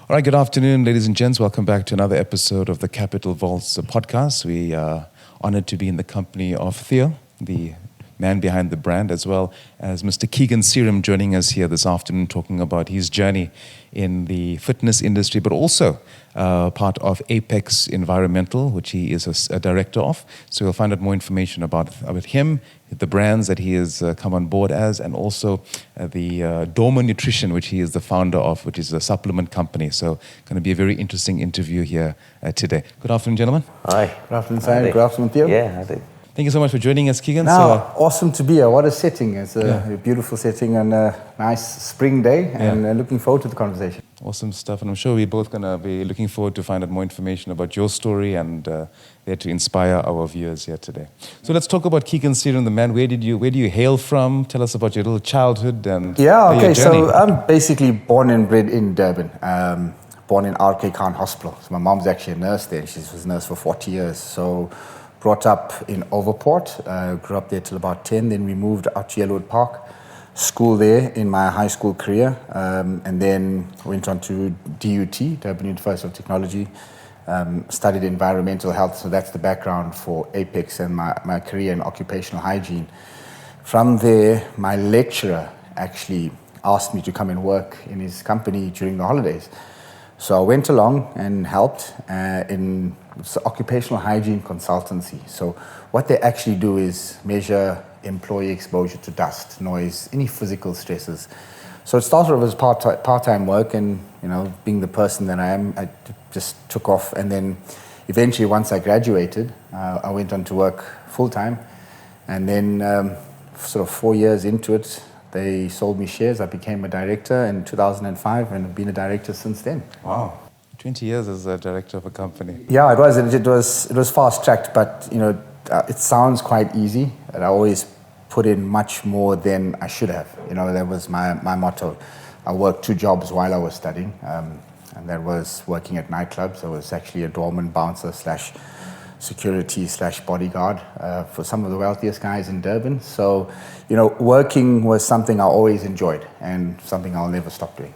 All right, good afternoon, ladies and gents. Welcome back to another episode of the Capital Vaults podcast. We are honored to be in the company of Theo, the man behind the brand, as well as Mr. Keegan Seeram joining us here this afternoon, talking about his journey in the fitness industry, but also part of Apex Environmental, which he is a director of. So you'll find out more information about him, the brands that he has come on board as, and also the Doorman Nutrition, which he is the founder of, which is a supplement company. So going to be a very interesting interview here today. Good afternoon, gentlemen. Hi. Good afternoon, Simon. Good afternoon, Theo. Yeah, I do. Thank you so much for joining us, Keegan. Awesome to be here. What a setting. It's a beautiful setting and a nice spring day, and looking forward to the conversation. Awesome stuff. And I'm sure we're both going to be looking forward to find out more information about your story and there to inspire our viewers here today. So let's talk about Keegan Seeram, the man. Where do you hail from? Tell us about your little childhood and your journey. So I'm basically born and bred in Durban. Born in RK Khan Hospital. So my mom's actually a nurse there. She was a nurse for 40 years. So brought up in Overport, grew up there till about 10, then we moved out to Yellowwood Park, school there in my high school career, and then went on to DUT, Durban University of Technology, studied environmental health, so that's the background for Apex and my career in occupational hygiene. From there, my lecturer actually asked me to come and work in his company during the holidays. So I went along and helped in occupational hygiene consultancy. So what they actually do is measure employee exposure to dust, noise, any physical stresses. So it started off as part-time work, and being the person that I am, I just took off. And then eventually, once I graduated, I went on to work full-time. And then sort of 4 years into it, they sold me shares. I became a director in 2005 and have been a director since then. Wow. 20 years as a director of a company. Yeah, it was. It was fast-tracked, but it sounds quite easy. And I always put in much more than I should have. That was my motto. I worked 2 jobs while I was studying, and that was working at nightclubs. I was actually a doorman bouncer / security / bodyguard for some of the wealthiest guys in Durban. So, working was something I always enjoyed and something I'll never stop doing.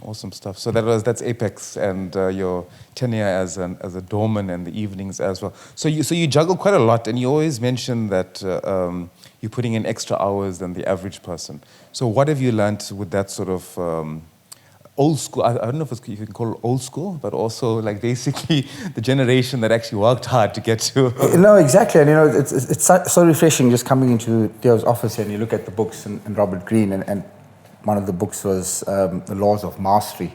Awesome stuff. So that's Apex and your tenure as a doorman and the evenings as well. So you juggle quite a lot, and you always mention that you're putting in extra hours than the average person. So what have you learned with that sort of old school? I don't know if you can call it old school, but also like basically the generation that actually worked hard to get to. No, exactly. And it's so refreshing just coming into Theo's office here and you look at the books and Robert Greene and one of the books was The Laws of Mastery.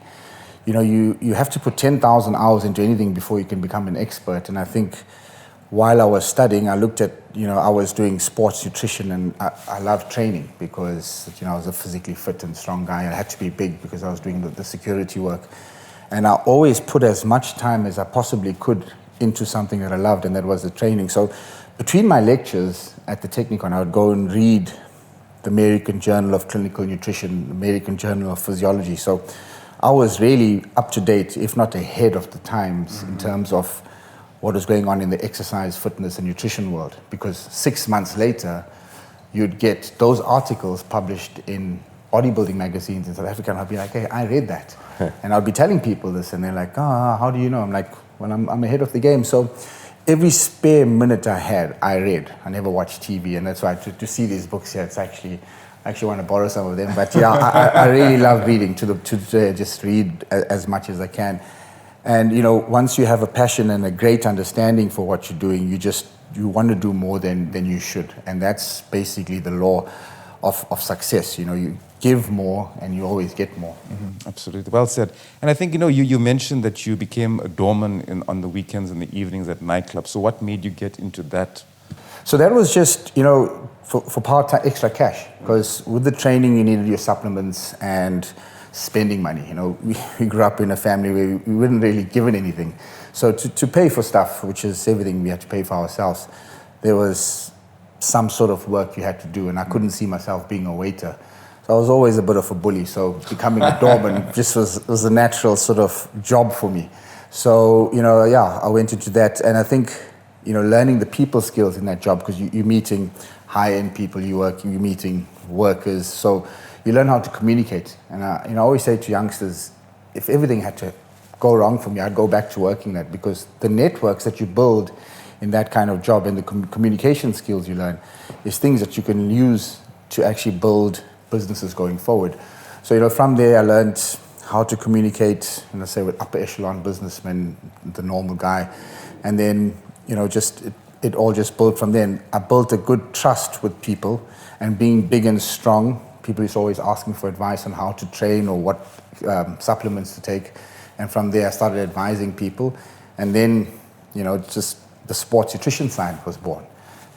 You have to put 10,000 hours into anything before you can become an expert. And I think while I was studying, I looked at, I was doing sports nutrition, and I loved training because, I was a physically fit and strong guy. I had to be big because I was doing the security work. And I always put as much time as I possibly could into something that I loved, and that was the training. So between my lectures at the Technikon, I would go and read the American Journal of Clinical Nutrition, the American Journal of Physiology. So I was really up to date, if not ahead of the times, in terms of what was going on in the exercise, fitness, and nutrition world. Because 6 months later, you'd get those articles published in bodybuilding magazines in South Africa, and I'd be like, hey, I read that. And I'd be telling people this, and they're like, how do you know? I'm like, well, I'm ahead of the game. So every spare minute I had, I read. I never watched TV, and that's why to see these books here, I actually want to borrow some of them. But yeah, I really love reading, to just read as much as I can. And once you have a passion and a great understanding for what you're doing, you want to do more than you should. And that's basically the law of success. You give more and you always get more. Mm-hmm. Absolutely. Well said. And I think, you mentioned that you became a doorman on the weekends and the evenings at nightclubs. So what made you get into that? So that was just, for part-time extra cash. Because with the training, you needed your supplements and spending money. We grew up in a family where we weren't really given anything. So to pay for stuff, which is everything we had to pay for ourselves, there was some sort of work you had to do, and I couldn't see myself being a waiter. So I was always a bit of a bully, so becoming a doorman just was a natural sort of job for me. So, I went into that, and I think, learning the people skills in that job, because you're meeting high-end people, you're meeting workers, so you learn how to communicate. And I always say to youngsters, if everything had to go wrong for me, I'd go back to working that, because the networks that you build in that kind of job and the communication skills you learn is things that you can use to actually build businesses going forward. So, you know, from there I learned how to communicate, you know, say with upper echelon businessmen, the normal guy. And then, you know, just it all just built from there. And I built a good trust with people, and being big and strong, people used to always ask me for advice on how to train or what supplements to take. And from there I started advising people. And then, you know, just the sports nutrition side was born.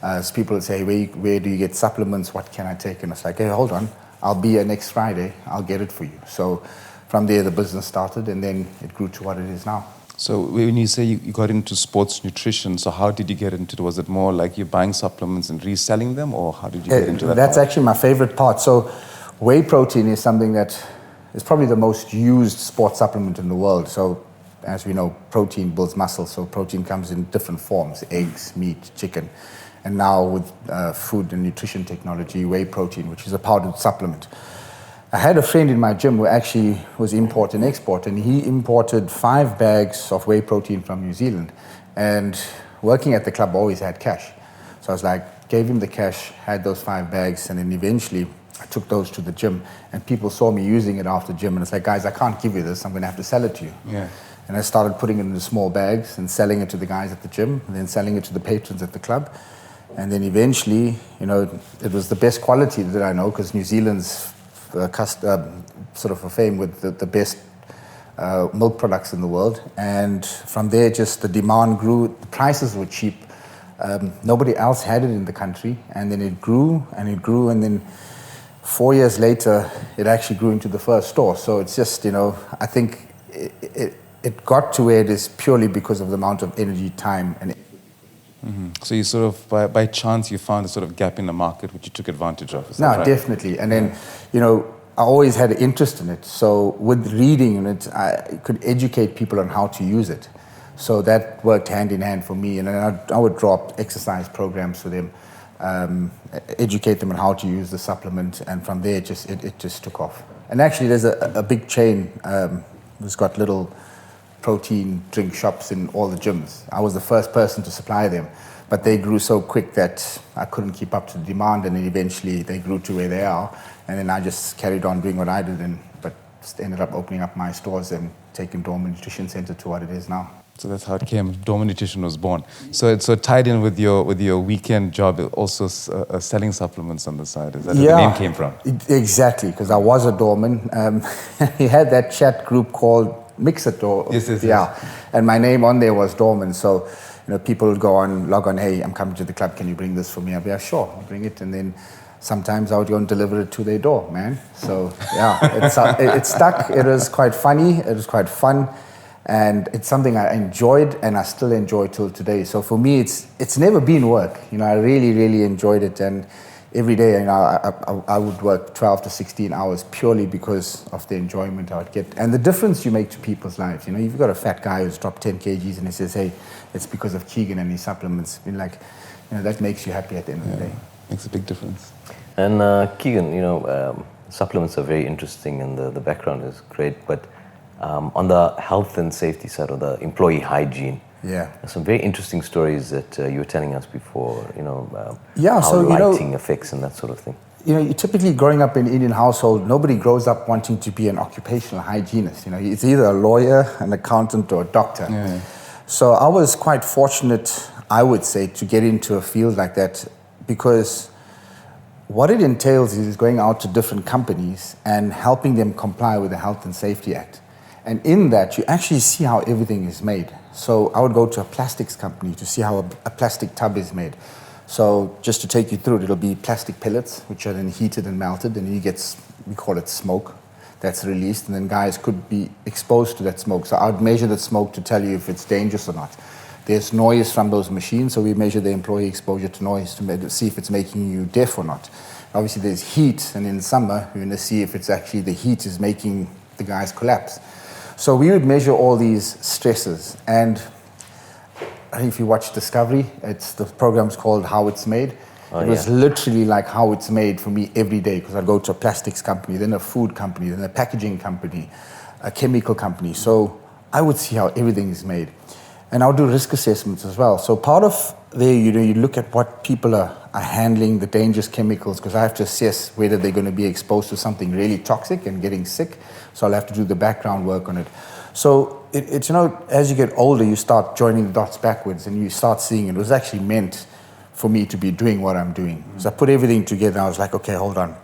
As people would say, where do you get supplements? What can I take? And it's like, hey, hold on, I'll be here next Friday. I'll get it for you. So from there, the business started, and then it grew to what it is now. So when you say you got into sports nutrition, so how did you get into it? Was it more like you're buying supplements and reselling them, or how did you get into that? That's actually my favorite part. So whey protein is something that is probably the most used sports supplement in the world. So as we know, protein builds muscle. So protein comes in different forms: eggs, meat, chicken. And now with food and nutrition technology, whey protein, which is a powdered supplement. I had a friend in my gym who actually was import and export, and he imported 5 bags of whey protein from New Zealand. And working at the club, I always had cash. So I was like, gave him the cash, had those 5 bags, and then eventually I took those to the gym, and people saw me using it after gym, and it's like, guys, I can't give you this, I'm gonna have to sell it to you. Yeah. And I started putting it in the small bags and selling it to the guys at the gym, and then selling it to the patrons at the club. And then eventually, you know, it was the best quality that I know, because New Zealand's sort of a fame with the best milk products in the world. And from there, just the demand grew. The prices were cheap. Nobody else had it in the country. And then it grew and it grew. And then 4 years later, it actually grew into the first store. So it's just, you know, I think it got to where it is purely because of the amount of energy, time, and Mm-hmm. So you sort of, by chance, you found a sort of gap in the market which you took advantage of. No, right? Definitely. And then, you know, I always had an interest in it. So with reading it, I could educate people on how to use it. So that worked hand in hand for me. And then I would draw up exercise programs for them, educate them on how to use the supplement. And from there, it just took off. And actually, there's a big chain that's got little protein drink shops in all the gyms. I was the first person to supply them, but they grew so quick that I couldn't keep up to the demand, and then eventually they grew to where they are, and then I just carried on doing what I did, but just ended up opening up my stores and taking Doorman Nutrition Center to what it is now. So that's how it came. Doorman Nutrition was born. So it's tied in with your weekend job, also selling supplements on the side. Is that where the name came from? Exactly, because I was a doorman. He had that chat group called Mix It, or yes. And my name on there was Doorman. So, you know, people would log on, hey, I'm coming to the club, can you bring this for me? I'd be like, sure, I'll bring it. And then sometimes I would go and deliver it to their door, man. So yeah, it stuck. It was quite funny. It was quite fun, and it's something I enjoyed, and I still enjoy till today. So for me, it's never been work. You know, I really, really enjoyed it, and every day, you know, I would work 12 to 16 hours purely because of the enjoyment I would get. And the difference you make to people's lives. You know, you've got a fat guy who's dropped 10 kgs and he says, hey, it's because of Keegan and his supplements. I mean, like, you know, that makes you happy at the end of the day. Makes a big difference. And Keegan, you know, supplements are very interesting and the background is great, but on the health and safety side, or the employee hygiene, there's some very interesting stories that you were telling us before, you know, how lighting affects and that sort of thing. You know, you typically growing up in an Indian household, nobody grows up wanting to be an occupational hygienist. You know, it's either a lawyer, an accountant, or a doctor. Yeah. So I was quite fortunate, I would say, to get into a field like that, because what it entails is going out to different companies and helping them comply with the Health and Safety Act. And in that, you actually see how everything is made. So I would go to a plastics company to see how a plastic tub is made. So just to take you through it, it'll be plastic pellets, which are then heated and melted, and you get, we call it smoke, that's released, and then guys could be exposed to that smoke. So I'd measure that smoke to tell you if it's dangerous or not. There's noise from those machines, so we measure the employee exposure to noise to see if it's making you deaf or not. Obviously there's heat, and in summer, we're gonna see if it's actually the heat is making the guys collapse. So we would measure all these stresses, and I think if you watch Discovery, the program's called How It's Made. It was literally like how it's made for me every day, because I'd go to a plastics company, then a food company, then a packaging company, a chemical company. So I would see how everything is made. And I'll do risk assessments as well. So part of there, you look at what people are handling, the dangerous chemicals, because I have to assess whether they're going to be exposed to something really toxic and getting sick. So I'll have to do the background work on it. So it's, as you get older, you start joining the dots backwards and you start seeing it was actually meant for me to be doing what I'm doing. So I put everything together. I was like, okay, hold on.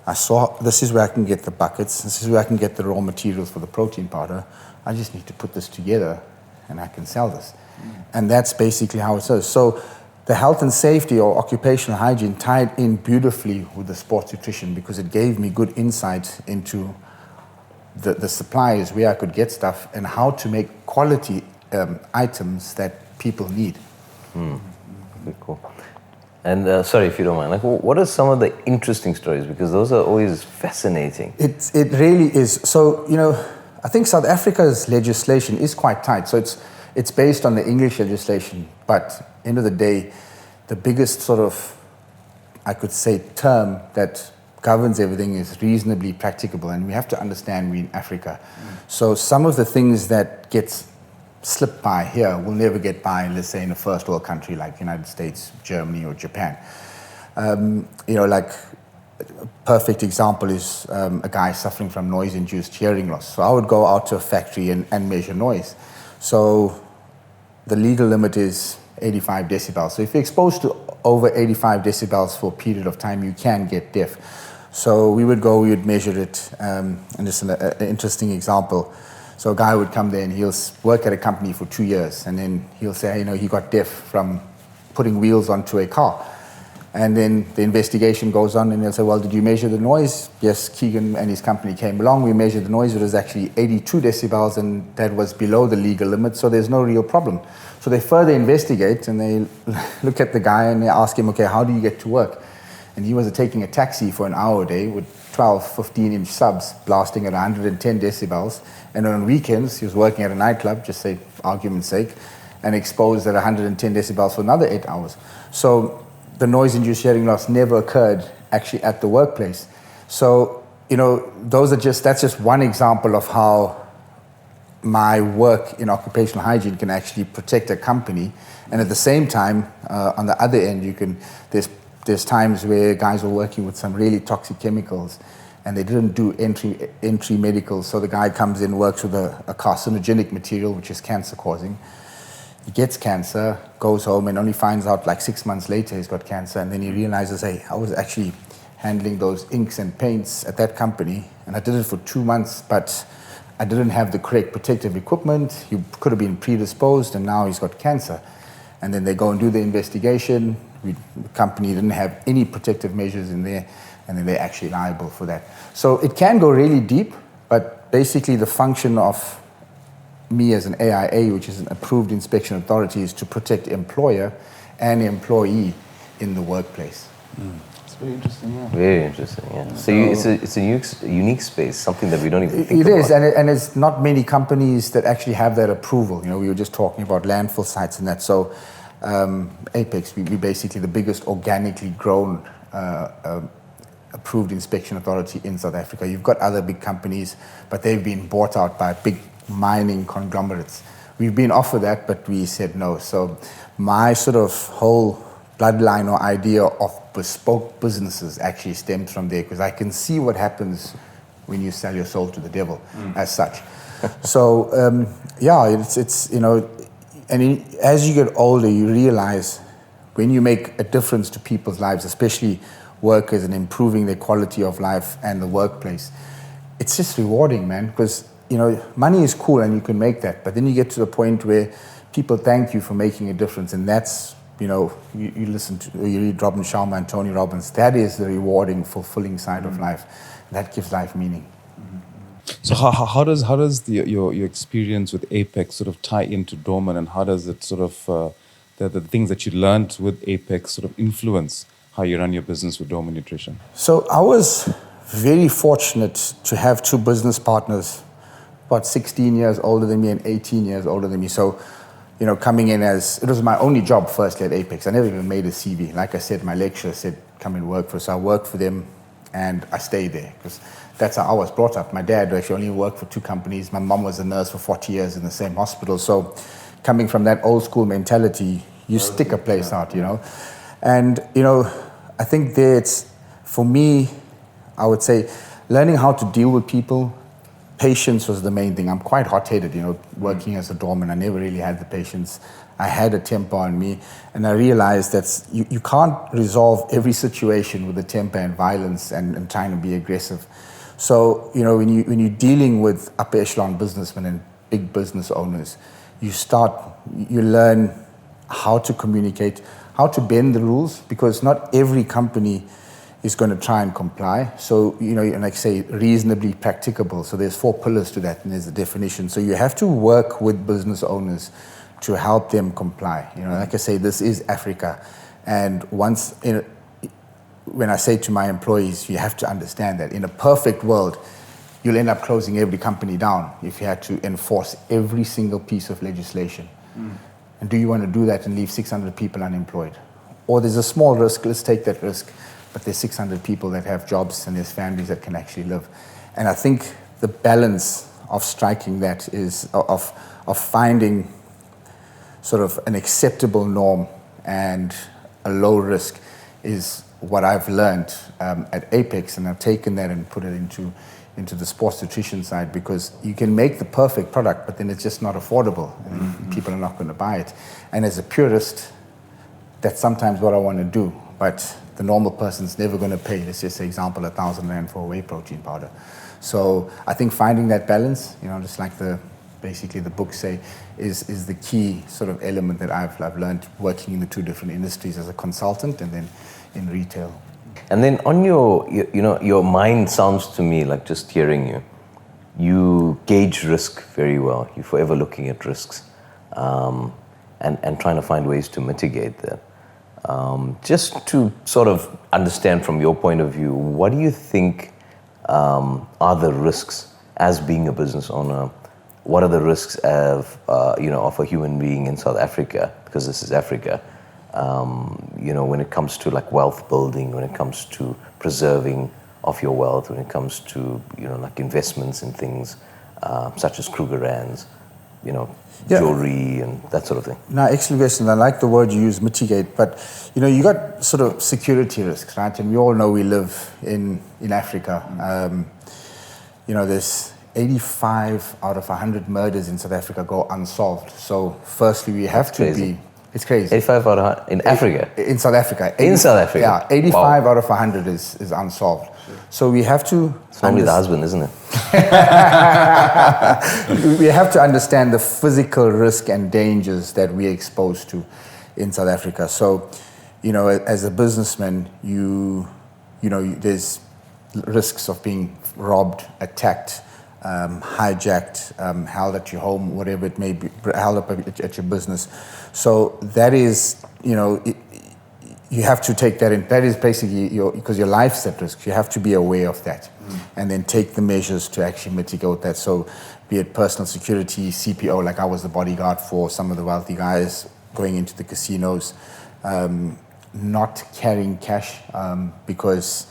I saw this is where I can get the buckets. This is where I can get the raw materials for the protein powder. I just need to put this together and I can sell this. And that's basically how it is. So the health and safety or occupational hygiene tied in beautifully with the sports nutrition because it gave me good insight into the suppliers, where I could get stuff and how to make quality items that people need. Very cool. And sorry if you don't mind, like, what are some of the interesting stories? Because those are always fascinating. It really is. So, I think South Africa's legislation is quite tight. So it's based on the English legislation. But end of the day, the biggest sort of, I could say, term that governs everything is reasonably practicable. And we have to understand we're in Africa. So some of the things that gets slipped by here will never get by, let's say, in a first world country like United States, Germany, or Japan. Like a perfect example is a guy suffering from noise-induced hearing loss. So I would go out to a factory and measure noise. So the legal limit is 85 decibels. So if you're exposed to over 85 decibels for a period of time, you can get deaf. So we would measure it, and just an interesting example. So a guy would come there and he'll work at a company for 2 years, and then he'll say, he got deaf from putting wheels onto a car. And then the investigation goes on, and they'll say, well, did you measure the noise? Yes, Keegan and his company came along. We measured the noise. It was actually 82 decibels, and that was below the legal limit, so there's no real problem. So they further investigate, and they look at the guy, and they ask him, okay, how do you get to work? And he was taking a taxi for an hour a day with 12, 15-inch subs blasting at 110 decibels. And on weekends, he was working at a nightclub, just say, for argument's sake, and exposed at 110 decibels for another 8 hours. So the noise-induced hearing loss never occurred actually at the workplace. So, that's just one example of how my work in occupational hygiene can actually protect a company. And at the same time, on the other end, there's times where guys were working with some really toxic chemicals and they didn't do entry medicals. So the guy comes in, works with a carcinogenic material, which is cancer causing. He gets cancer, goes home, and only finds out like 6 months later he's got cancer. And then he realizes, hey, I was actually handling those inks and paints at that company, and I did it for 2 months, but I didn't have the correct protective equipment. He could have been predisposed, and now he's got cancer. And then they go and do the investigation. The company didn't have any protective measures in there, and then they're actually liable for that. So it can go really deep, but basically the function of me as an AIA, which is an approved inspection authority, is to protect employer and employee in the workplace. It's very interesting, yeah. Very interesting, yeah. So it's a unique space, something that we don't even think about. It is, and it's not many companies that actually have that approval. We were just talking about landfill sites and that. So Apex, we basically the biggest organically grown approved inspection authority in South Africa. You've got other big companies, but they've been bought out by big mining conglomerates. We've been offered that, but we said no. So my sort of whole bloodline or idea of bespoke businesses actually stems from there, because I can see what happens when you sell your soul to the devil as such. So it's and as you get older, you realize when you make a difference to people's lives, especially workers, and improving their quality of life and the workplace, it's just rewarding, man, because money is cool and you can make that, but then you get to the point where people thank you for making a difference, and that's, you listen to, you read Robin Sharma and Tony Robbins, that is the rewarding, fulfilling side of life. That gives life meaning. So how does your experience with Apex sort of tie into Doorman, and how does it sort of, the things that you learned with Apex sort of influence how you run your business with Doorman Nutrition? So I was very fortunate to have two business partners, about 16 years older than me and 18 years older than me. So, coming in it was my only job firstly at Apex. I never even made a CV. Like I said, my lecturer said, come and work for us. So I worked for them and I stayed there because that's how I was brought up. My dad actually only worked for 2 companies. My mom was a nurse for 40 years in the same hospital. So coming from that old school mentality, you stick a place out, you know. And, you know, I think that's, for me, I would say, learning how to deal with people. Patience was the main thing. I'm quite hot-headed, you know, working as a doorman. I never really had the patience. I had a temper on me, and I realized that you can't resolve every situation with a temper and violence and trying to be aggressive. So, you know, when you're dealing with upper echelon businessmen and big business owners, you learn how to communicate, how to bend the rules, because not every company is going to try and comply. So, you know, and like I say, reasonably practicable. So there's 4 pillars to that, and there's a definition. So you have to work with business owners to help them comply. You know, like I say, this is Africa. And once, when I say to my employees, you have to understand that in a perfect world, you'll end up closing every company down if you had to enforce every single piece of legislation. And do you want to do that and leave 600 people unemployed? Or there's a small risk, let's take that risk, but there's 600 people that have jobs and there's families that can actually live. And I think the balance of striking that is of finding sort of an acceptable norm and a low risk is what I've learned at Apex, and I've taken that and put it into the sports nutrition side, because you can make the perfect product, but then it's just not affordable, and people are not going to buy it. And as a purist, that's sometimes what I want to do, but the normal person's never going to pay, let's just say example, 1,000 Rand for a whey protein powder. So I think finding that balance, you know, just like basically the books say, is the key sort of element that I've learned working in the 2 different industries as a consultant and then in retail. And then on your mind sounds to me like, just hearing you gauge risk very well. You're forever looking at risks and trying to find ways to mitigate that. Just to sort of understand from your point of view, what do you think are the risks as being a business owner? What are the risks of a human being in South Africa, because this is Africa, when it comes to like wealth building, when it comes to preserving of your wealth, when it comes to, like investments in things such as Krugerrands, jewelry and that sort of thing? No, excellent question. I like the word you use, mitigate, but you got sort of security risks, right? And we all know we live in Africa. There's 85 out of 100 murders in South Africa go unsolved. So firstly, we have to be... It's crazy. 85 out of 100 in Africa? In South Africa. In South Africa? Yeah, 85 out of 100 is unsolved. Sure. So we have to... It's normally the husband, isn't it? We have to understand the physical risk and dangers that we're exposed to in South Africa. So, as a businessman, there's risks of being robbed, attacked, hijacked, held at your home, whatever it may be, held up at your business. So that is, you have to take that in. That is basically because your life's at risk. You have to be aware of that, and then take the measures to actually mitigate that. So, be it personal security, CPO, like I was the bodyguard for some of the wealthy guys going into the casinos, not carrying cash because,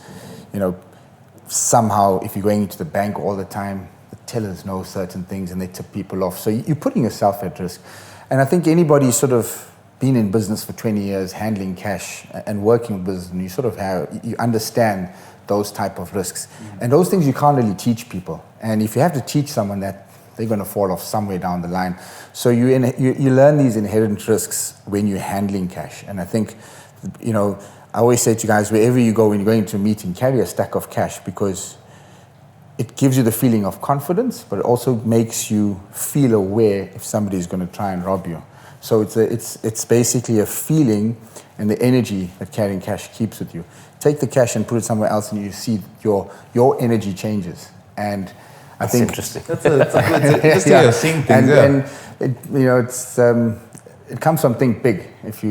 somehow if you're going into the bank all the time, the tellers know certain things and they tip people off. So you're putting yourself at risk. And I think anybody sort of been in business for 20 years, handling cash and working with business, you understand those type of risks. And those things you can't really teach people. And if you have to teach someone that, they're going to fall off somewhere down the line. So you learn these inherent risks when you're handling cash. And I think, I always say to guys, wherever you go, when you're going to a meeting, carry a stack of cash, because it gives you the feeling of confidence, but it also makes you feel aware if somebody is going to try and rob you. So it's basically a feeling and the energy that carrying cash keeps with you. Take the cash and put it somewhere else, and you see your energy changes. And I think interesting. That's a good interesting way of seeing things. And it comes from think big. If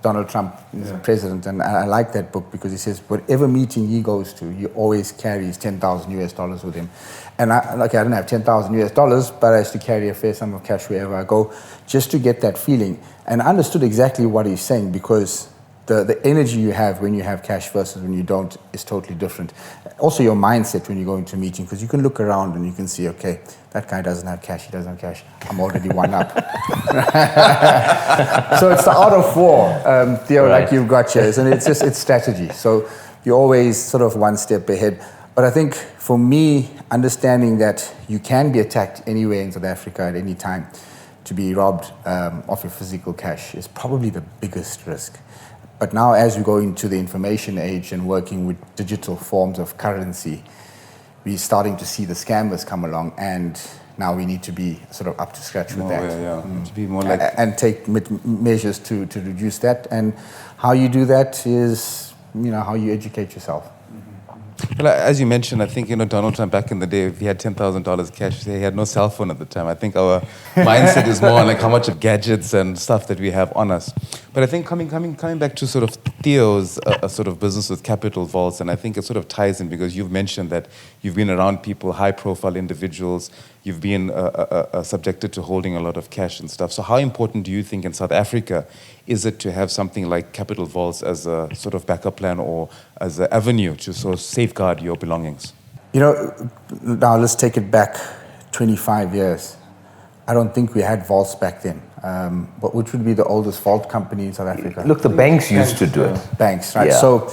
Donald Trump is president, and I like that book because he says whatever meeting he goes to, he always carries $10,000 with him. And I don't have $10,000, but I used to carry a fair sum of cash wherever I go, just to get that feeling. And I understood exactly what he's saying, because the energy you have when you have cash versus when you don't is totally different. Also your mindset when you go into a meeting, because you can look around and you can see, okay, that guy doesn't have cash, he doesn't have cash, I'm already one up. So it's the art of war, Theo, right. like you've got here, and it's strategy. So you're always sort of one step ahead. But I think for me, understanding that you can be attacked anywhere in South Africa at any time, to be robbed of your physical cash is probably the biggest risk. But now as we go into the information age and working with digital forms of currency, we're starting to see the scammers come along, and now we need to be sort of up to scratch with that. To be more like... And take measures to reduce that. And how you do that is, how you educate yourself. Well, as you mentioned, I think, Donald Trump back in the day, if he had $10,000 cash, he had no cell phone at the time. I think our mindset is more on like how much of gadgets and stuff that we have on us. But I think coming back to sort of Theo's sort of business with Capital Vaults, and I think it sort of ties in because you've mentioned that you've been around people, high-profile individuals, you've been subjected to holding a lot of cash and stuff. So how important do you think in South Africa is it to have something like Capital Vaults as a sort of backup plan or as an avenue to sort of safeguard your belongings? Now let's take it back 25 years. I don't think we had vaults back then. But which would be the oldest vault company in South Africa? Look, the banks used to do it. Banks, right? Yeah. So,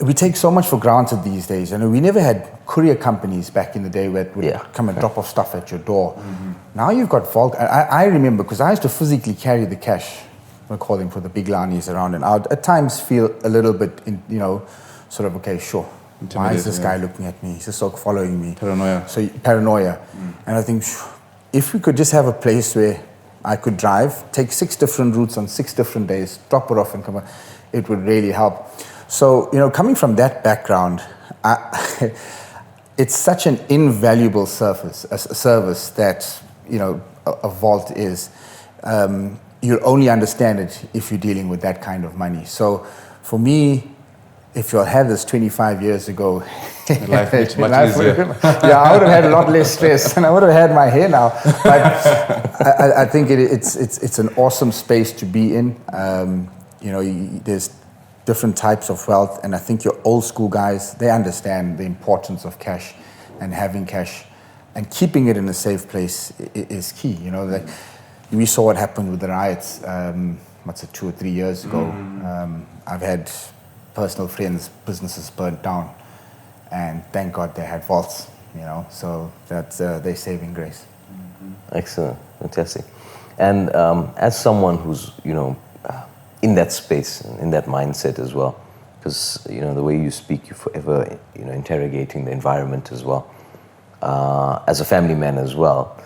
we take so much for granted these days. We never had courier companies back in the day where it would come and drop off stuff at your door. Mm-hmm. Now you've got vault. I remember, because I used to physically carry the cash, we call them for the big lanis around, and I'd at times feel a little bit, sort of, okay, sure. Why is this guy looking at me? He's just sort of following me. Paranoia. And I think, if we could just have a place where I could drive, take 6 different routes on 6 different days, drop it off and come back, it would really help. So, coming from that background, it's such an invaluable service that, a vault is. You'll only understand it if you're dealing with that kind of money. So, for me, if you had this 25 years ago, life much easier. I would have had a lot less stress, and I would have had my hair now. But I think it's an awesome space to be in. There's different types of wealth, and I think your old school guys, they understand the importance of cash and having cash and keeping it in a safe place is key. Like we saw what happened with the riots. 2 or 3 years ago. I've had personal friends, businesses burnt down, and thank God they had vaults, so that's their saving grace. Excellent, fantastic. And as someone who's, in that space, in that mindset as well, because, the way you speak, you're forever, interrogating the environment as well. As a family man as well,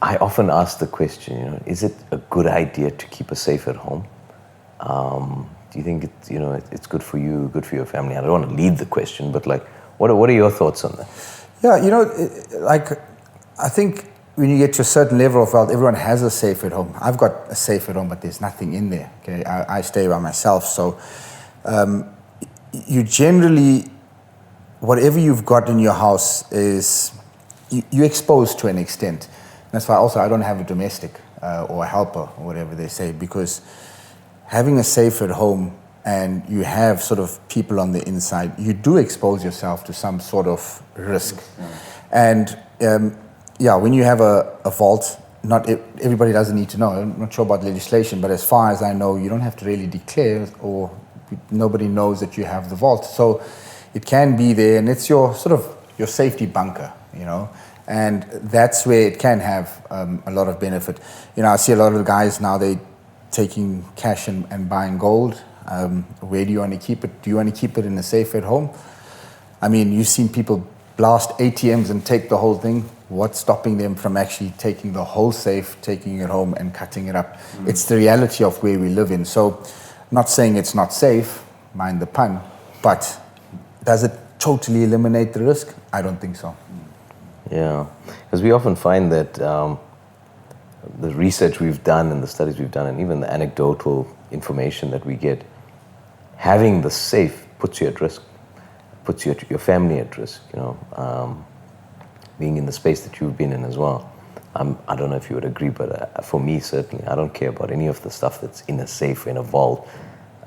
I often ask the question, is it a good idea to keep a safe at home? Do you think it's good for you, good for your family? I don't want to lead the question, but what are your thoughts on that? Yeah, I think when you get to a certain level of wealth, everyone has a safe at home. I've got a safe at home, but there's nothing in there. Okay, I stay by myself, so you generally, whatever you've got in your house is you're exposed to an extent. That's why also I don't have a domestic or a helper or whatever they say, because having a safe at home and you have sort of people on the inside, you do expose yourself to some sort of risk. And when you have a vault, not everybody doesn't need to know. I'm not sure about legislation, but as far as I know, you don't have to really declare, or nobody knows that you have the vault. So it can be there, and it's your sort of your safety bunker, and that's where it can have a lot of benefit. I see a lot of the guys now, they taking cash and buying gold. Where do you want to keep it? Do you want to keep it in a safe at home? I mean, you've seen people blast ATMs and take the whole thing. What's stopping them from actually taking the whole safe, taking it home and cutting it up? It's the reality of where we live in. So, not saying it's not safe, mind the pun, but does it totally eliminate the risk? I don't think so. Yeah, because we often find that the research we've done and the studies we've done and even the anecdotal information that we get, having the safe puts you at risk, puts your family at risk, being in the space that you've been in as well. I don't know if you would agree, but for me, certainly, I don't care about any of the stuff that's in a safe, in a vault.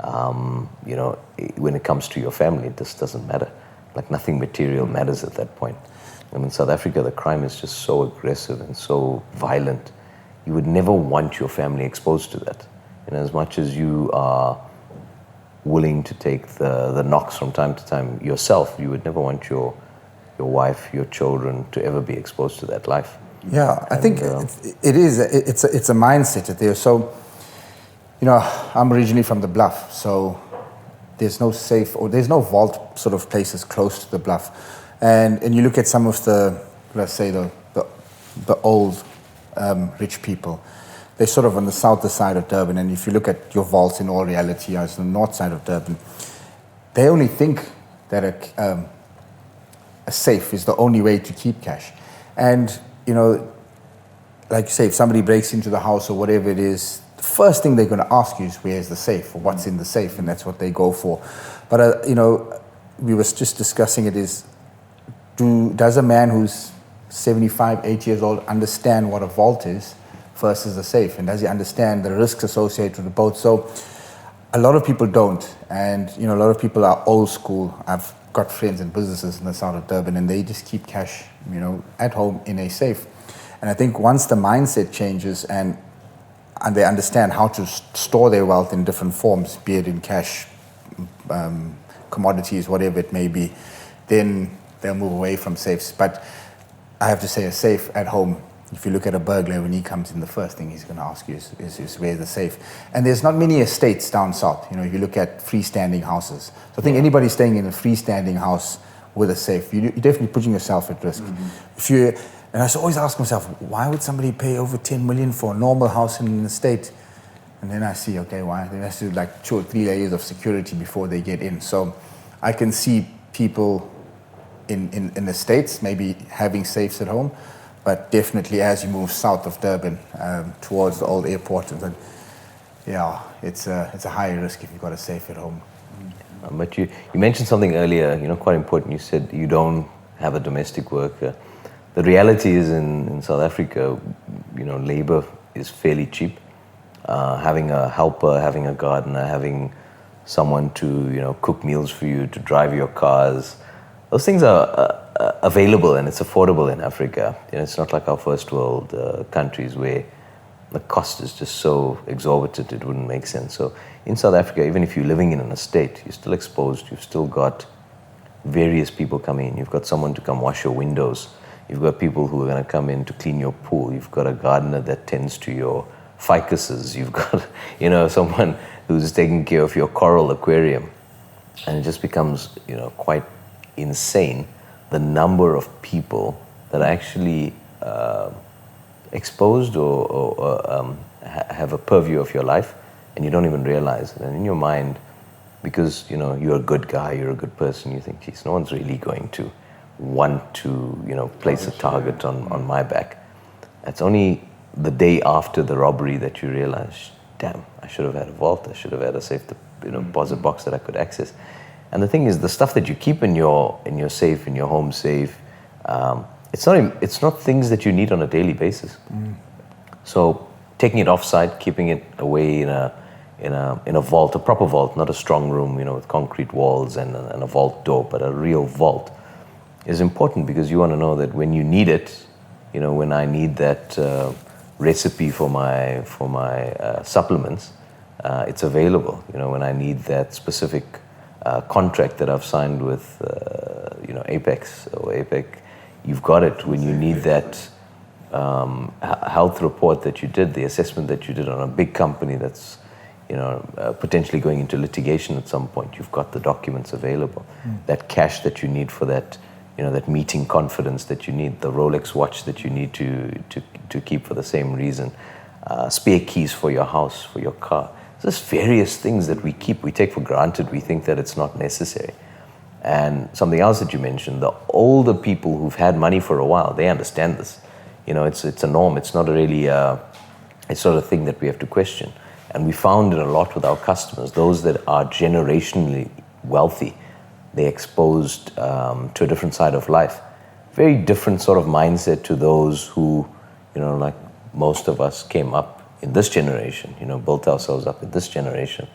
When it comes to your family, it just doesn't matter. Like nothing material matters at that point. In South Africa, the crime is just so aggressive and so violent. You would never want your family exposed to that. As much as you are willing to take the knocks from time to time yourself, you would never want your wife, your children to ever be exposed to that life. Yeah, I think it's a mindset there. So, I'm originally from the Bluff, so there's no safe or there's no vault sort of places close to the Bluff. And you look at some of the, let's say, the old rich people, they're sort of on the south side of Durban. And if you look at your vaults in all reality, as the north side of Durban, they only think that a safe is the only way to keep cash. And, like you say, if somebody breaks into the house or whatever it is, the first thing they're going to ask you is where's the safe or what's in the safe, and that's what they go for. But, we were just discussing it is, does a man who's 75, 80 years old understand what a vault is versus a safe? And does he understand the risks associated with both? So a lot of people don't. And, a lot of people are old school. I've got friends and businesses in the south of Durban, and they just keep cash, at home in a safe. And I think once the mindset changes and they understand how to store their wealth in different forms, be it in cash, commodities, whatever it may be, then they'll move away from safes. But I have to say, a safe at home, if you look at a burglar, when he comes in, the first thing he's going to ask you is where's the safe? And there's not many estates down south. If you look at freestanding houses. So I think anybody staying in a freestanding house with a safe, you're definitely putting yourself at risk. And I always ask myself, why would somebody pay over 10 million for a normal house in an estate? And then I see, okay, why? They have to like 2 or 3 layers of security before they get in. So I can see people in the States maybe having safes at home, but definitely as you move south of Durban towards the old airport, it's a higher risk if you've got a safe at home. But you mentioned something earlier, quite important. You said you don't have a domestic worker. The reality is in South Africa, labor is fairly cheap. Having a helper, having a gardener, having someone to cook meals for you, to drive your cars, those things are available and it's affordable in Africa. It's not like our first world countries where the cost is just so exorbitant it wouldn't make sense. So in South Africa, even if you're living in an estate, you're still exposed. You've still got various people coming in. You've got someone to come wash your windows. You've got people who are going to come in to clean your pool. You've got a gardener that tends to your ficuses. You've got, someone who's taking care of your coral aquarium. And it just becomes, quite insane, the number of people that are actually exposed or have a purview of your life, and you don't even realize it. And in your mind, because, you're a good guy, you're a good person, you think, geez, no one's really going to want to, place a target on my back. It's only the day after the robbery that you realize, damn, I should have had a vault, I should have had a safe, deposit box that I could access. And the thing is, the stuff that you keep in your safe, in your home safe, it's not things that you need on a daily basis. So taking it offsite, keeping it away in a vault, a proper vault, not a strong room, with concrete walls and a vault door, but a real vault, is important because you want to know that when you need it, when I need that recipe for my supplements, it's available. When I need that specific contract that I've signed with, Apex or APEC, you've got it. When you need that health report that you did, the assessment that you did on a big company that's, potentially going into litigation at some point, you've got the documents available. That cash that you need for that, that meeting confidence that you need, the Rolex watch that you need to keep for the same reason, spare keys for your house, for your car. There's various things that we take for granted. We think that it's not necessary. And something else that you mentioned, the older people who've had money for a while, they understand this. It's a norm. It's not really it's not a thing that we have to question. And we found it a lot with our customers. Those that are generationally wealthy, they're exposed to a different side of life. Very different sort of mindset to those who, like most of us came up in this generation, built ourselves up in this generation.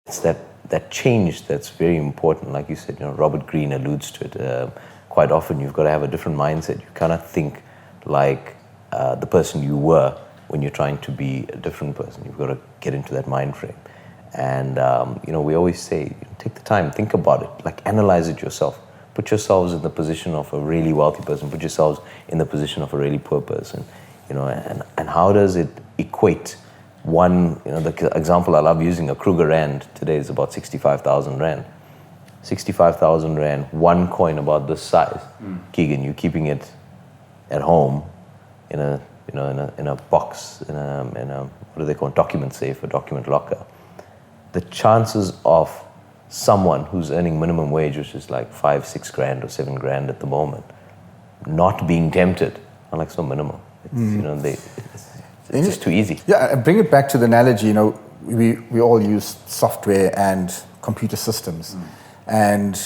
It's that change that's very important. Like you said, Robert Greene alludes to it. Quite often you've got to have a different mindset. You cannot think like the person you were when you're trying to be a different person. You've got to get into that mind frame. And, we always say, take the time, think about it, like analyze it yourself. Put yourselves in the position of a really wealthy person. Put yourselves in the position of a really poor person. And how does it equate one, the example I love using, a Kruger Rand today is about 65,000 Rand. 65,000 Rand, one coin about this size. Keegan, you're keeping it at home in a box, in a what do they call it, document safe, a document locker. The chances of someone who's earning minimum wage, which is like 5-6 grand or 7 grand at the moment, not being tempted are like so minimal. It's just too easy. Yeah, and bring it back to the analogy. We all use software and computer systems, and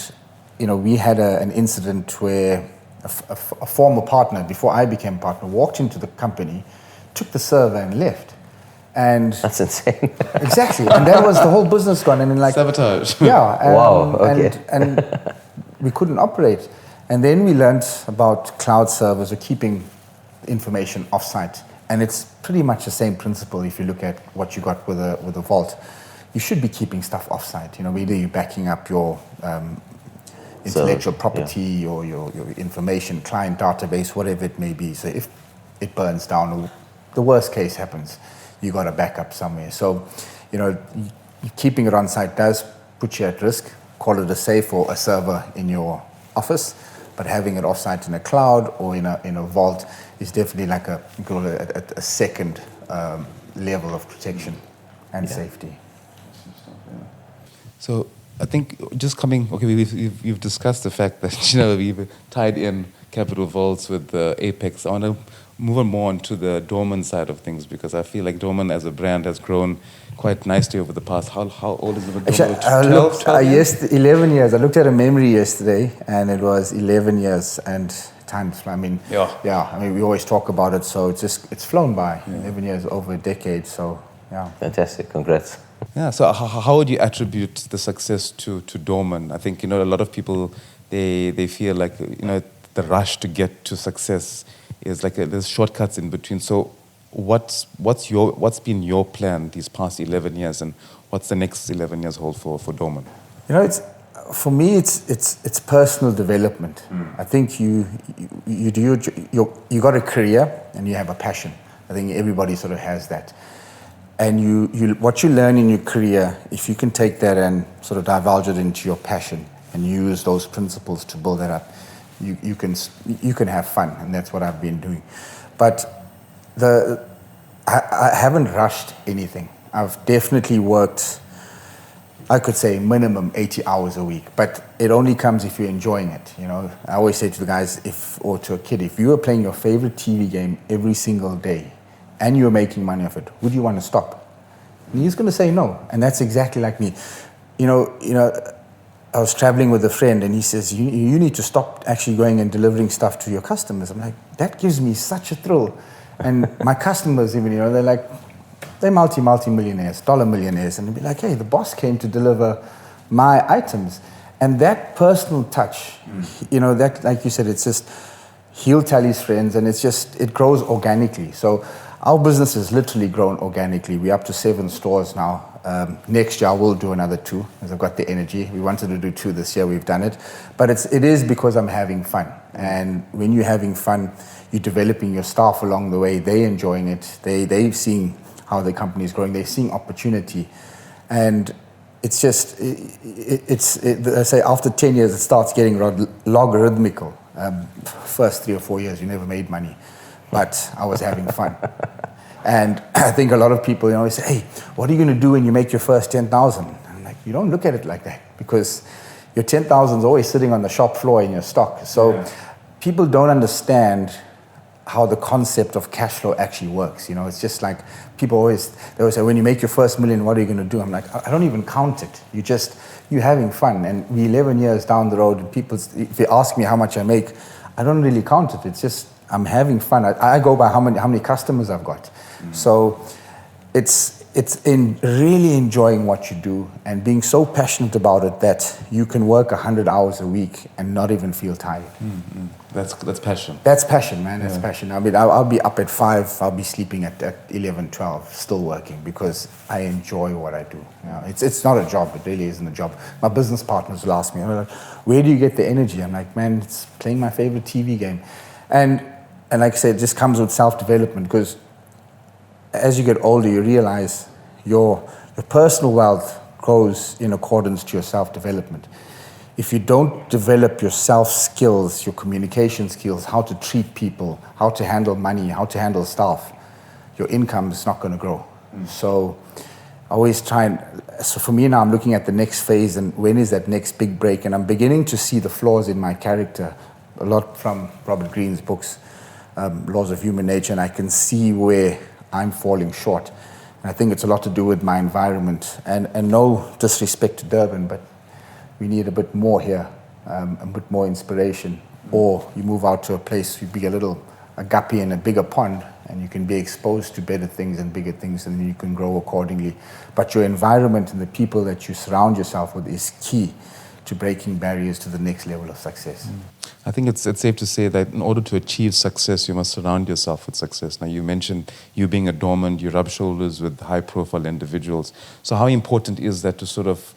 we had an incident where a former partner, before I became partner, walked into the company, took the server and left. And that's insane. Exactly, and that was the whole business gone. Sabotage. Yeah. Wow. Okay. And we couldn't operate. And then we learned about cloud servers or keeping information offsite. And it's pretty much the same principle if you look at what you got with a vault. You should be keeping stuff offsite. Either you're backing up your intellectual property or your information, client database, whatever it may be. So if it burns down or the worst case happens, you got a backup somewhere. So, keeping it on site does put you at risk. Call it a safe or a server in your office, but having it offsite in a cloud or in a vault is definitely like a second level of protection and safety. So I think we've discussed the fact that we've tied in Capital Vaults with Apex. I want to move on more onto the Doorman side of things, because I feel like Doorman as a brand has grown quite nicely over the past. How old is it? Actually, 12 years? 11 years. I looked at a memory yesterday, and it was 11 years. And times, we always talk about it, so it's flown by. 11 years, over a decade. So yeah, fantastic. Congrats. Yeah. So how would you attribute the success to Doorman? I think a lot of people they feel like the rush to get to success is like there's shortcuts in between. So what's been your plan these past 11 years, and what's the next 11 years hold for Doorman? For me, it's personal development. I think you got a career and you have a passion. I think everybody sort of has that. And what you learn in your career, if you can take that and sort of divulge it into your passion and use those principles to build that up, you can have fun, and that's what I've been doing. But I haven't rushed anything. I've definitely worked, I could say minimum 80 hours a week, but it only comes if you're enjoying it. I always say to the guys, or to a kid, if you were playing your favorite TV game every single day and you were making money off it, would you want to stop? And he's going to say no, and that's exactly like me. I was traveling with a friend, and he says, you need to stop actually going and delivering stuff to your customers. I'm like, that gives me such a thrill. And my customers even, they're multi-millionaires, dollar millionaires, and they'd be like, hey, the boss came to deliver my items. And that personal touch, that, like you said, it's just, he'll tell his friends, and it grows organically. So our business has literally grown organically. We're up to 7 stores now. Next year I will do another 2, as I've got the energy. We wanted to do 2 this year, we've done it. But it is because I'm having fun. And when you're having fun, you're developing your staff along the way. They're enjoying it. They've seen how the company is growing. They're seeing opportunity. And it's just, I say after 10 years, it starts getting logarithmical. First 3 or 4 years, you never made money. But I was having fun. And I think a lot of people always say, hey, what are you going to do when you make your first 10,000? I'm like, you don't look at it like that, because your 10,000 is always sitting on the shop floor in your stock. So people don't understand how the concept of cash flow actually works. It's just like they always say, when you make your first million, what are you going to do? I'm like, I don't even count it. You're having fun. And we're 11 years down the road, and if they ask me how much I make, I don't really count it. It's just, I'm having fun. I go by how many customers I've got. So it's in really enjoying what you do and being so passionate about it that you can work 100 hours a week and not even feel tired. That's passion. That's passion, man. That's passion. I mean, I'll be up at 5, I'll be sleeping at 11, 12, still working because I enjoy what I do. You know, it's not a job. It really isn't a job. My business partners will ask me, like, where do you get the energy? I'm like, man, it's playing my favorite TV game. And like I said, it just comes with self-development because as you get older, you realize your personal wealth grows in accordance to your self-development. If you don't develop your self skills, your communication skills, how to treat people, how to handle money, how to handle staff, your income is not going to grow. So I always try and, so for me now I'm looking at the next phase and when is that next big break, and I'm beginning to see the flaws in my character, a lot from Robert Greene's books, Laws of Human Nature, and I can see where I'm falling short. And I think it's a lot to do with my environment, and no disrespect to Durban, but we need a bit more here, a bit more inspiration. Or you move out to a place, you be a guppy in a bigger pond, and you can be exposed to better things and bigger things, and then you can grow accordingly. But your environment and the people that you surround yourself with is key to breaking barriers to the next level of success. I think it's safe to say that in order to achieve success, you must surround yourself with success. Now, you mentioned you being a doorman, you rub shoulders with high-profile individuals. So how important is that to sort of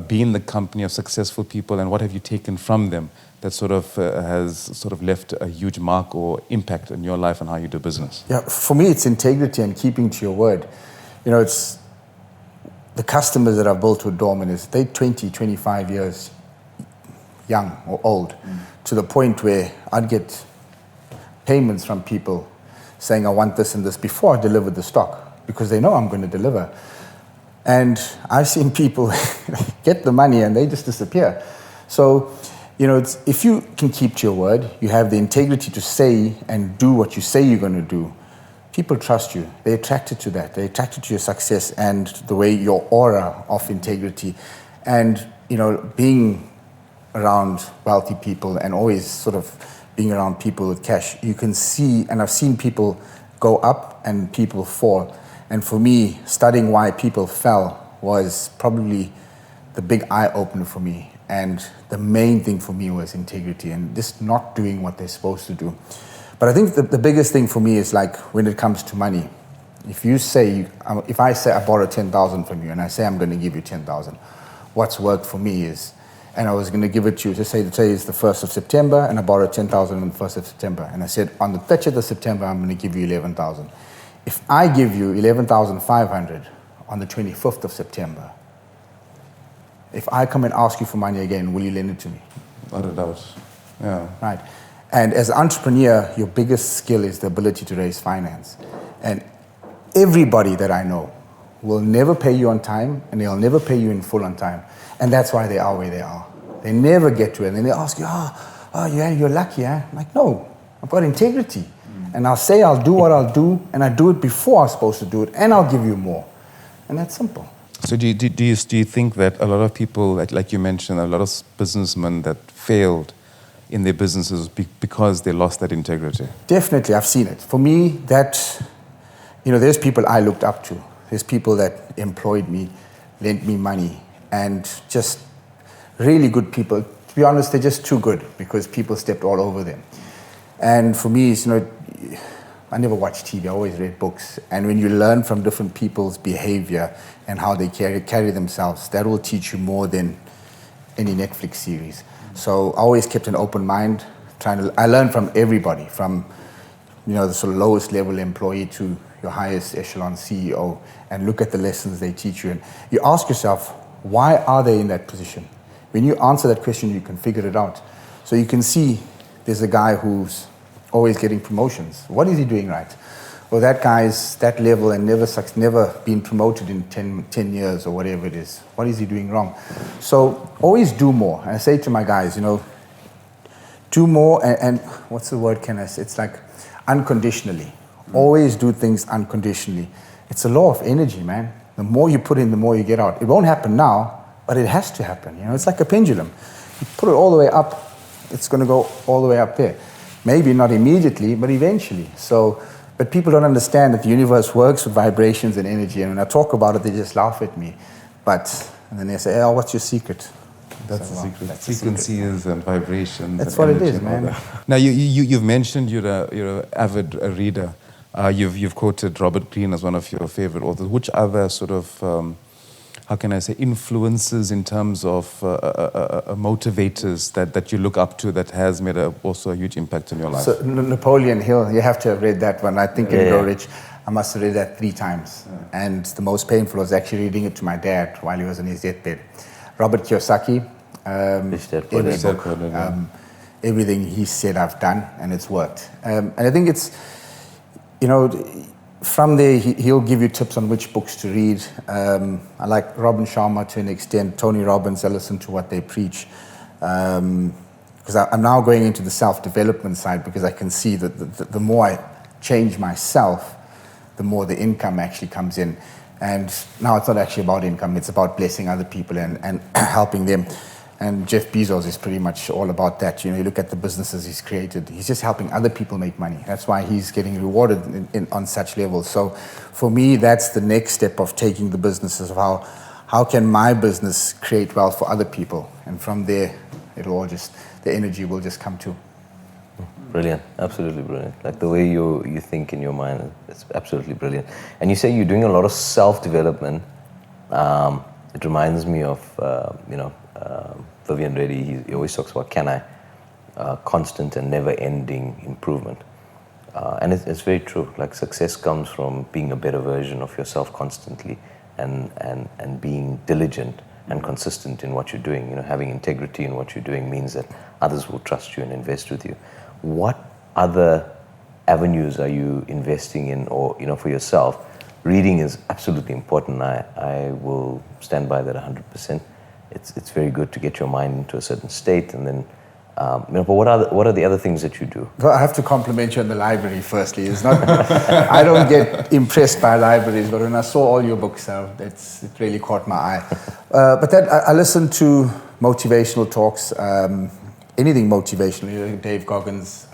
be in the company of successful people, and what have you taken from them that sort of has sort of left a huge mark or impact in your life and how you do business? Yeah, for me, it's integrity and keeping to your word. You know, it's the customers that I've built with Doorman is they're 20, 25 years young or old, to the point where I'd get payments from people saying, I want this and this before I deliver the stock, because they know I'm going to deliver. And I've seen people get the money and they just disappear. So, you know, if you can keep to your word, you have the integrity to say and do what you say you're going to do, people trust you. They're attracted to that. They're attracted to your success and the way your aura of integrity. And, you know, being around wealthy people and always sort of being around people with cash, you can see, and I've seen people go up and people fall. And for me, studying why people fell was probably the big eye-opener for me. And the main thing for me was integrity and just not doing what they're supposed to do. But I think the biggest thing for me is like when it comes to money. If I say I borrow 10,000 from you and I say I'm going to give you 10,000, what's worked for me is, and I was going to give it to you, to say today is the 1st of September and I borrowed 10,000 on the 1st of September. And I said on the 30th of September, I'm going to give you 11,000. If I give you 11,500 on the 25th of September, if I come and ask you for money again, will you lend it to me? Without a doubt. Yeah. Right. And as an entrepreneur, your biggest skill is the ability to raise finance. And everybody that I know will never pay you on time and they'll never pay you in full on time. And that's why they are where they are. They never get to it. And then they ask you, yeah, you're lucky, huh? I'm like, no, I've got integrity. And I'll say I'll do what I'll do, and I do it before I'm supposed to do it, and I'll give you more. And that's simple. So do you think that a lot of people, like you mentioned, a lot of businessmen that failed in their businesses because they lost that integrity? Definitely, I've seen it. For me, there's people I looked up to. There's people that employed me, lent me money, and just really good people. To be honest, they're just too good because people stepped all over them. And for me, I never watched TV, I always read books. And when you learn from different people's behavior and how they carry themselves, that will teach you more than any Netflix series. So I always kept an open mind, I learned from everybody, from the sort of lowest level employee to your highest echelon CEO, and look at the lessons they teach you. And you ask yourself, why are they in that position? When you answer that question, you can figure it out. So you can see there's a guy who's always getting promotions. What is he doing right? Well, that guy's that level and never been promoted in 10 years or whatever it is. What is he doing wrong? So always do more. And I say to my guys, do more and what's the word can I say? It's like unconditionally. Always do things unconditionally. It's a law of energy, man. The more you put in, the more you get out. It won't happen now, but it has to happen. It's like a pendulum. You put it all the way up, it's going to go all the way up there. Maybe not immediately, but eventually. So, but people don't understand that the universe works with vibrations and energy. And when I talk about it, they just laugh at me. And then they say, "Oh, what's your secret?" That's the secret. Frequencies and vibrations. That's and what it is, man. Now, you've mentioned you're an avid reader. You've quoted Robert Greene as one of your favorite authors. Which other sort of how can I say, influences in terms of motivators that you look up to that has made also a huge impact on your life? So Napoleon Hill, you have to have read that one. I think in Grow Rich, I must have read that 3 times. Yeah. And the most painful was actually reading it to my dad while he was on his deathbed. Robert Kiyosaki, everything he said I've done, and it's worked. And I think it's, from there, he'll give you tips on which books to read. I like Robin Sharma to an extent, Tony Robbins, I listen to what they preach. Because I'm now going into the self-development side, because I can see that the more I change myself, the more the income actually comes in. And now it's not actually about income, it's about blessing other people and helping them. And Jeff Bezos is pretty much all about that. You look at the businesses he's created, he's just helping other people make money. That's why he's getting rewarded on such levels. So for me, that's the next step of taking the businesses of how can my business create wealth for other people? And from there, the energy will just come to. Brilliant, absolutely brilliant. Like the way you think in your mind, it's absolutely brilliant. And you say you're doing a lot of self-development. It reminds me of, Vivian Reddy. He always talks about constant and never-ending improvement. And it's very true. Like success comes from being a better version of yourself constantly and being diligent and consistent in what you're doing. Having integrity in what you're doing means that others will trust you and invest with you. What other avenues are you investing in, or for yourself? Reading is absolutely important. I will stand by that 100%. It's very good to get your mind into a certain state, and then. But what are the other things that you do? Well, I have to compliment you on the library. Firstly, it's not. I don't get impressed by libraries, but when I saw all your books, it really caught my eye. But then I listen to motivational talks. Anything motivational, Dave Goggins.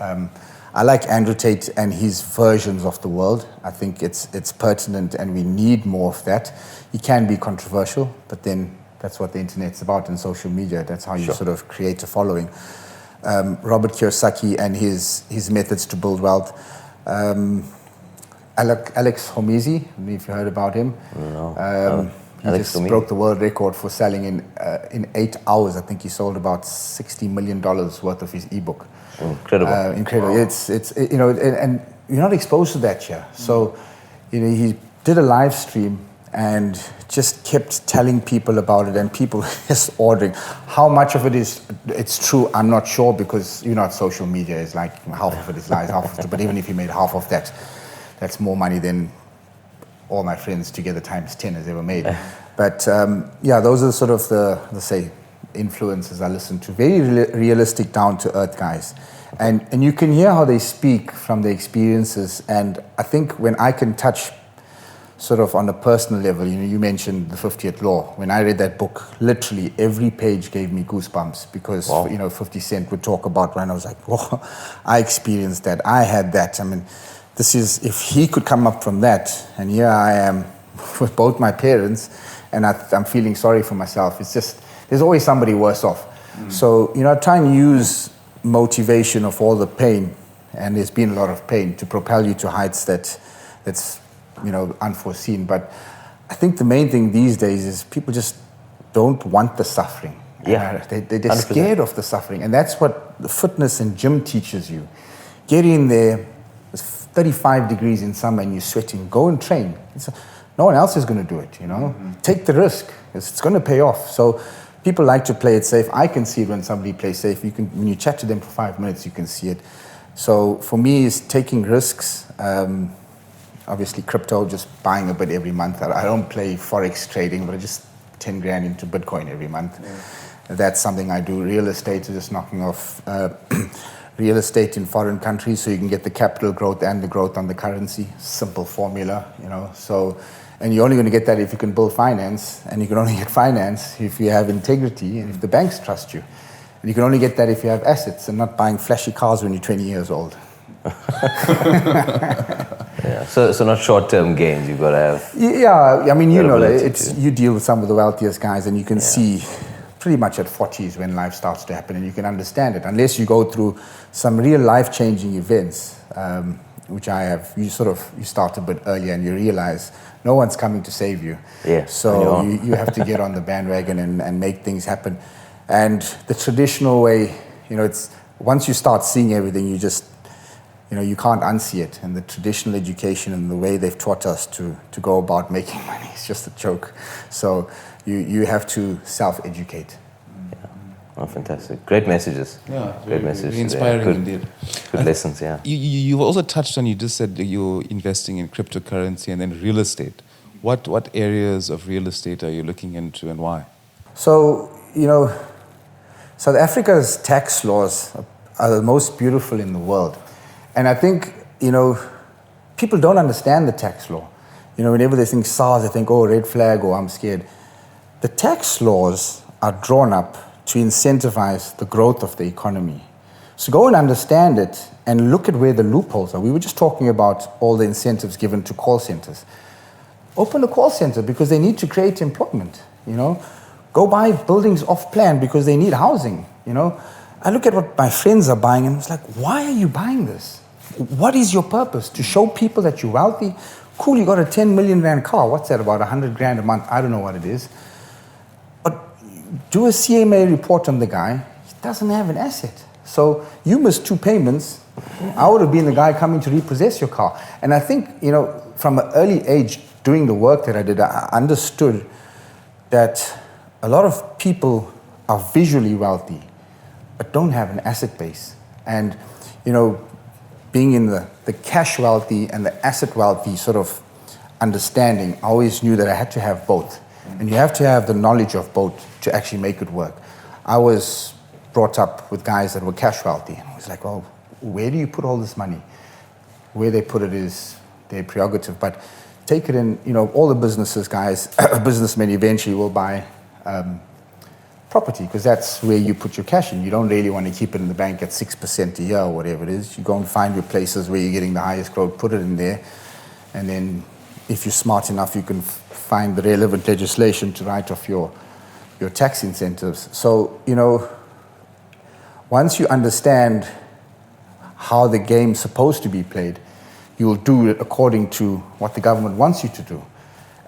I like Andrew Tate and his versions of the world. I think it's pertinent, and we need more of that. He can be controversial, but then that's what the internet's about, and social media. That's how you sort of create a following. Robert Kiyosaki and his methods to build wealth. Alex Hormozi, I don't know if you heard about him. No. He just broke the world record for selling in 8 hours. I think he sold about $60 million worth of his ebook. Incredible. Incredible. Wow. It's and you're not exposed to that here. So, he did a live stream and just kept telling people about it, and people just ordering. How much of it's true, I'm not sure, because social media is like half of it is lies, half of it. But even if you made half of that, that's more money than all my friends together times 10 has ever made. But those are sort of the influences I listen to. Very realistic, down to earth guys, and you can hear how they speak from their experiences. And I think when I can touch sort of on a personal level, you mentioned the 50th Law. When I read that book, literally every page gave me goosebumps, because 50 Cent would talk about when I was like, whoa, I experienced that, I had that. I mean, this is, if he could come up from that, and here I am with both my parents, and I'm feeling sorry for myself. It's just, there's always somebody worse off. So, I try and use motivation of all the pain, and there's been a lot of pain, to propel you to heights that's unforeseen. But I think the main thing these days is people just don't want the suffering. Yeah, they're scared of the suffering, and that's what the fitness and gym teaches you. Get in there. It's 35 degrees in summer and you're sweating. Go and train. No one else is going to do it. Take the risk. It's going to pay off. So people like to play it safe. I can see it when somebody plays safe. When you chat to them for 5 minutes, you can see it. So for me, it's taking risks. Obviously, crypto, just buying a bit every month. I don't play forex trading, but I just 10 grand into Bitcoin every month. Yeah. That's something I do. Real estate, just knocking off real estate in foreign countries, so you can get the capital growth and the growth on the currency. Simple formula, So, and you're only going to get that if you can build finance, and you can only get finance if you have integrity and if the banks trust you. And you can only get that if you have assets and not buying flashy cars when you're 20 years old. Yeah. So not short-term gains. You've got to have. Yeah, I mean, you know, ability you deal with some of the wealthiest guys, and you can see pretty much at 40s when life starts to happen, and you can understand it. Unless you go through some real life-changing events, which I have, you start a bit earlier, and you realize no one's coming to save you. Yeah. So you have to get on the bandwagon and make things happen. And the traditional way, you know, it's once you start seeing everything, you just, you know, you can't unsee it. And the traditional education and the way they've taught us to go about making money is just a joke. So you have to self-educate. Yeah. Oh, fantastic. Great messages. Yeah, great messages. Very inspiring good, indeed. Good lessons, yeah. You also touched on, you just said that you're investing in cryptocurrency and then real estate. What areas of real estate are you looking into and why? So, you know, South Africa's tax laws are the most beautiful in the world. And I think, you know, people don't understand the tax law. You know, whenever they think SARS, they think, oh, red flag, or I'm scared. The tax laws are drawn up to incentivize the growth of the economy. So go and understand it and look at where the loopholes are. We were just talking about all the incentives given to call centers. Open a call center because they need to create employment, you know. Go buy buildings off plan because they need housing, you know. I look at what my friends are buying and it's like, why are you buying this? What is your purpose? To show people that you're wealthy? Cool, you got a 10 million rand car. What's that, about 100 grand a month? I don't know what it is. But do a CMA report on the guy. He doesn't have an asset. So you missed 2 payments. I would have been the guy coming to repossess your car. And I think, you know, from an early age, doing the work that I did, I understood that a lot of people are visually wealthy, but don't have an asset base. And, you know, being in the cash wealthy and the asset wealthy sort of understanding, I always knew that I had to have both. And you have to have the knowledge of both to actually make it work. I was brought up with guys that were cash wealthy. And I was like, well, where do you put all this money? Where they put it is their prerogative. But take it in, you know, all the businesses, guys, businessmen eventually will buy property because that's where you put your cash in. You don't really want to keep it in the bank at 6% a year or whatever it is. You go and find your places where you're getting the highest growth, put it in there, and then if you're smart enough, you can find the relevant legislation to write off your tax incentives. So, you know, once you understand how the game's supposed to be played, you will do it according to what the government wants you to do.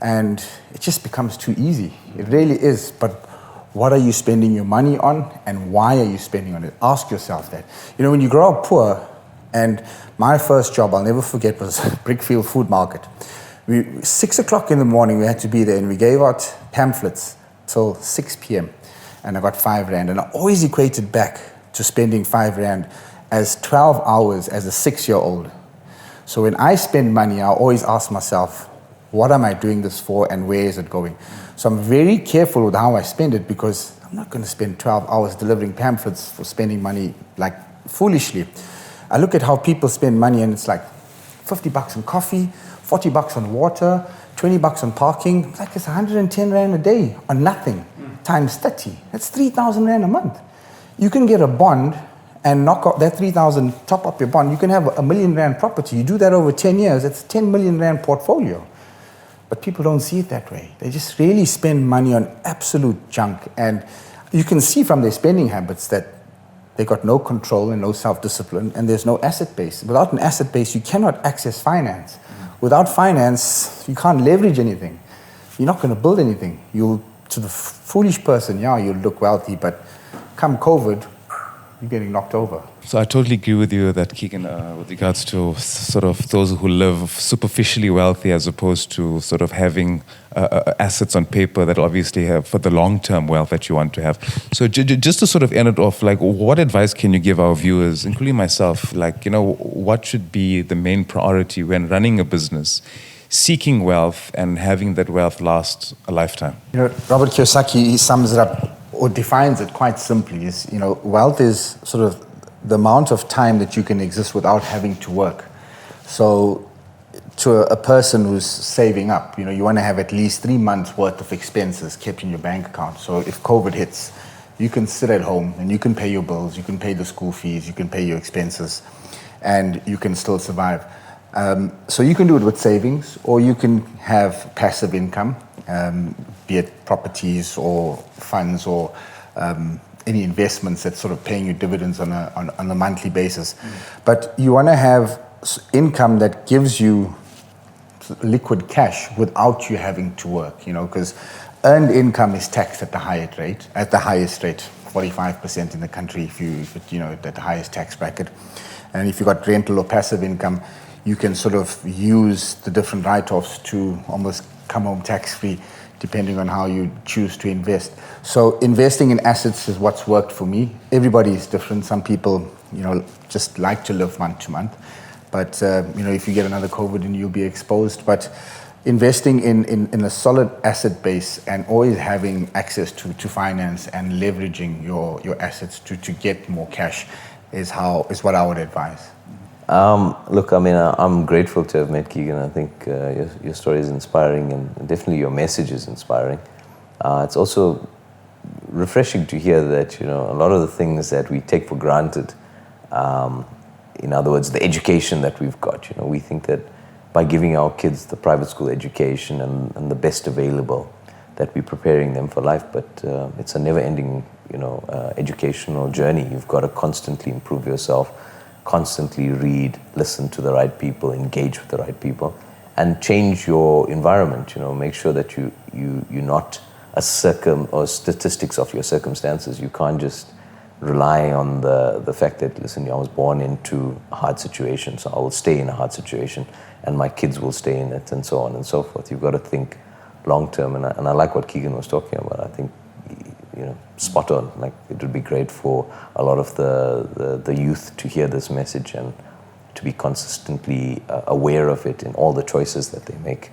And it just becomes too easy. It really is. But what are you spending your money on and why are you spending on it? Ask yourself that. You know, when you grow up poor, and my first job, I'll never forget, was Brickfield Food Market. 6 o'clock in the morning, we had to be there, and we gave out pamphlets till 6 p.m. And I got 5 rand. And I always equated back to spending 5 rand as 12 hours as a 6-year-old. So when I spend money, I always ask myself, what am I doing this for and where is it going? So I'm very careful with how I spend it because I'm not going to spend 12 hours delivering pamphlets for spending money like foolishly. I look at how people spend money and it's like 50 bucks on coffee, 40 bucks on water, 20 bucks on parking. It's like it's 110 rand a day on nothing times 30. That's 3,000 rand a month. You can get a bond and knock out that 3,000, top up your bond. You can have a 1 million rand property. You do that over 10 years, it's a 10 million rand portfolio. But people don't see it that way. They just really spend money on absolute junk. And you can see from their spending habits that they got no control and no self-discipline, and there's no asset base. Without an asset base, you cannot access finance. Without finance, you can't leverage anything. You're not going to build anything. To the foolish person, yeah, you'll look wealthy, but come COVID, you're getting knocked over. So I totally agree with you that, Keegan, with regards to sort of those who live superficially wealthy as opposed to sort of having assets on paper that obviously have for the long-term wealth that you want to have. So just to sort of end it off, like, what advice can you give our viewers, including myself, like, you know, what should be the main priority when running a business, seeking wealth and having that wealth last a lifetime? You know, Robert Kiyosaki, he sums it up or defines it quite simply. Is, you know, wealth is sort of the amount of time that you can exist without having to work. So to a person who's saving up, you know, you want to have at least 3 months worth of expenses kept in your bank account. So if COVID hits, you can sit at home and you can pay your bills, you can pay the school fees, you can pay your expenses, and you can still survive. So you can do it with savings, or you can have passive income, be it properties or funds or any investments that's sort of paying you dividends on a monthly basis. But you want to have income that gives you liquid cash without you having to work, because earned income is taxed at the highest rate, 45% in the country if at the highest tax bracket. And if you've got rental or passive income, you can sort of use the different write-offs to almost come home tax-free, depending on how you choose to invest. So investing in assets is what's worked for me. Everybody is different. Some people, just like to live month to month. But, if you get another COVID, then you'll be exposed. But investing in a solid asset base and always having access to finance and leveraging your assets to get more cash is what I would advise. Look, I'm grateful to have met Keegan. I think your story is inspiring, and definitely your message is inspiring. It's also refreshing to hear that, a lot of the things that we take for granted, in other words, the education that we've got, we think that by giving our kids the private school education and the best available, that we're preparing them for life. But it's a never-ending, educational journey. You've got to constantly improve yourself, constantly read, listen to the right people, engage with the right people, and change your environment. Make sure that you're not a statistics of your circumstances. You can't just rely on the fact that, listen, I was born into a hard situation, so I will stay in a hard situation, and my kids will stay in it, and so on and so forth. You've got to think long term, and I like what Keegan was talking about. I think, spot on. Like, it would be great for a lot of the youth to hear this message and to be consistently aware of it in all the choices that they make.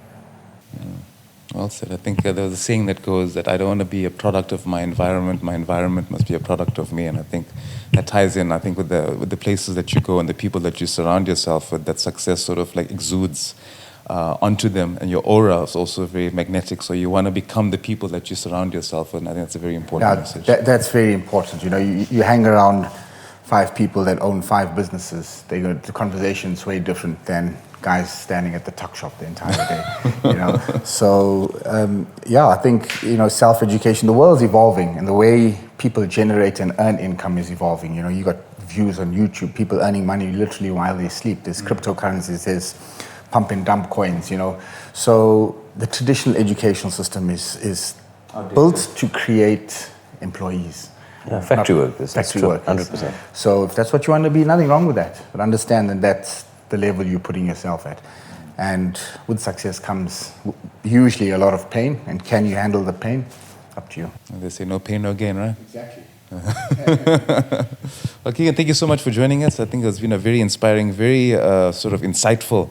Well said. I think there's a saying that goes that I don't want to be a product of my environment must be a product of me. And I think that ties in, with the places that you go and the people that you surround yourself with. That success sort of like exudes onto them, and your aura is also very magnetic. So you want to become the people that you surround yourself with, and I think that's a very important message. That's very important. You hang around 5 people that own 5 businesses. The conversation's way different than guys standing at the tuck shop the entire day. So I think self-education. The world's evolving, and the way people generate and earn income is evolving. You got views on YouTube, people earning money literally while they sleep. There's cryptocurrencies. There's pump and dump coins, So the traditional educational system is built to create employees. Yeah, factory workers. Factory workers. 100%. So if that's what you want to be, nothing wrong with that. But understand that that's the level you're putting yourself at. And with success comes usually a lot of pain. And can you handle the pain? Up to you. They say no pain, no gain, right? Exactly. Well, Keegan, thank you so much for joining us. I think it's been a very inspiring, very sort of insightful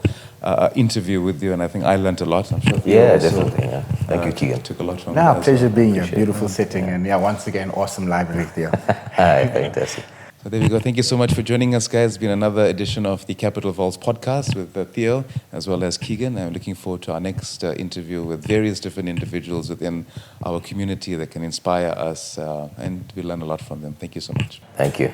interview with you, and I think I learned a lot. I'm sure. Yeah, definitely. Yeah. Thank you, Keegan. Took a lot from it. Pleasure being here. Beautiful setting, and once again, awesome library there. Fantastic. So there we go. Thank you so much for joining us, guys. It's been another edition of the Capital Vaults podcast with Theo as well as Keegan. I'm looking forward to our next interview with various different individuals within our community that can inspire us, and we learn a lot from them. Thank you so much. Thank you.